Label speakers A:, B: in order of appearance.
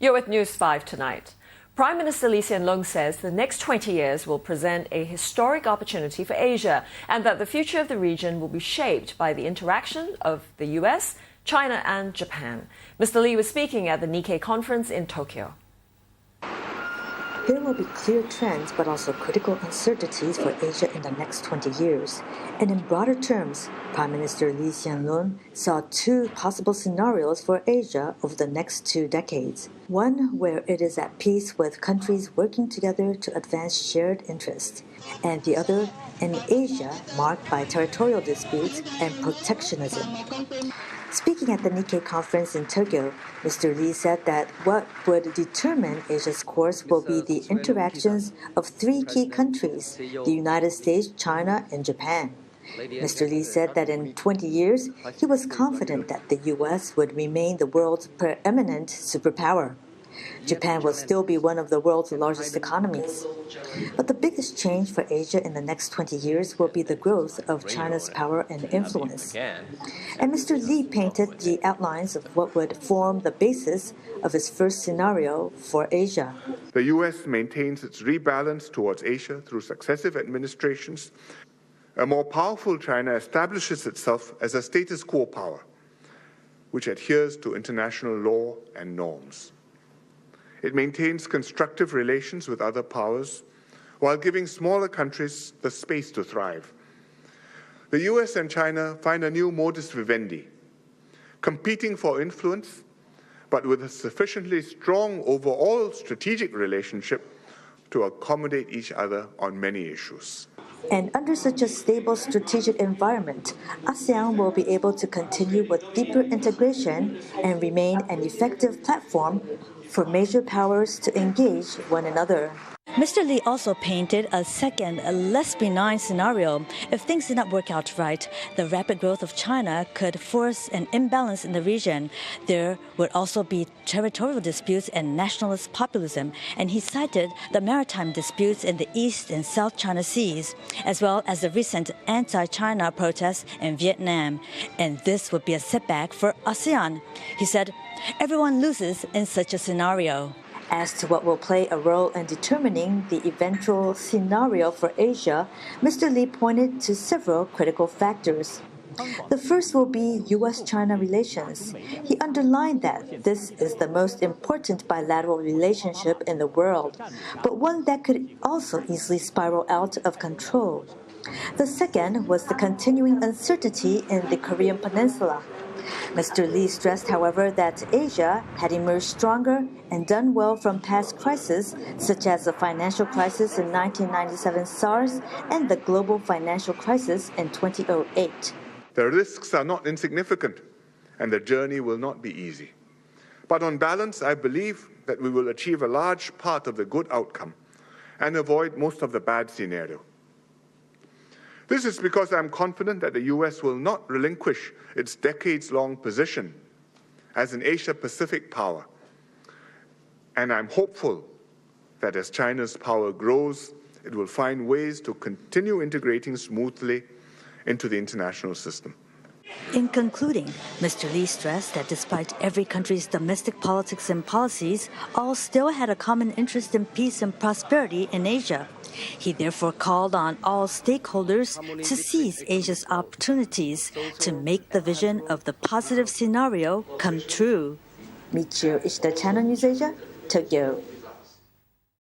A: You're with News 5 tonight. Prime Minister Hsien Loong says the next 20 years will present a historic opportunity for Asia and that the future of the region will be shaped by the interaction of the US, China and Japan. Mr. Lee was speaking at the Nikkei Conference in Tokyo.
B: There will be clear trends but also critical uncertainties for Asia in the next 20 years. And in broader terms, Prime Minister Hsien Loong saw two possible scenarios for Asia over the next 2 decades. One where it is at peace with countries working together to advance shared interests, and the other an Asia marked by territorial disputes and protectionism. Speaking at the Nikkei Conference in Tokyo, Mr. Lee said that what would determine Asia's course will be the interactions of 3 key countries, the United States, China, and Japan. Mr. Lee said that in 20 years, he was confident that the U.S. would remain the world's pre-eminent superpower. Japan will still be one of the world's largest economies. But the biggest change for Asia in the next 20 years will be the growth of China's power and influence. And Mr. Lee painted the outlines of what would form the basis of his first scenario for Asia.
C: The U.S. maintains its rebalance towards Asia through successive administrations. A more powerful China establishes itself as a status quo power, which adheres to international law and norms. It maintains constructive relations with other powers while giving smaller countries the space to thrive. The US and China find a new modus vivendi, competing for influence, but with a sufficiently strong overall strategic relationship to accommodate each other on many issues.
B: And under such a stable strategic environment, ASEAN will be able to continue with deeper integration and remain an effective platform for major powers to engage one another. Mr. Lee also painted a second, less benign scenario. If things did not work out right, the rapid growth of China could force an imbalance in the region. There would also be territorial disputes and nationalist populism, and he cited the maritime disputes in the East and South China Seas, as well as the recent anti-China protests in Vietnam. And this would be a setback for ASEAN. He said, everyone loses in such a scenario. As to what will play a role in determining the eventual scenario for Asia, Mr. Lee pointed to several critical factors. The first will be U.S.-China relations. He underlined that this is the most important bilateral relationship in the world, but one that could also easily spiral out of control. The second was the continuing uncertainty in the Korean Peninsula. Mr. Lee stressed, however, that Asia had emerged stronger and done well from past crises, such as the financial crisis in 1997 SARS and the global financial crisis in 2008.
C: The risks are not insignificant, and the journey will not be easy. But on balance, I believe that we will achieve a large part of the good outcome and avoid most of the bad scenario. This is because I'm confident that the U.S. will not relinquish its decades-long position as an Asia-Pacific power. And I'm hopeful that as China's power grows, it will find ways to continue integrating smoothly into the international system.
B: In concluding, Mr. Lee stressed that despite every country's domestic politics and policies, all still had a common interest in peace and prosperity in Asia. He therefore called on all stakeholders to seize Asia's opportunities to make the vision of the positive scenario come true. Michio Ishida, Channel News Asia, Tokyo.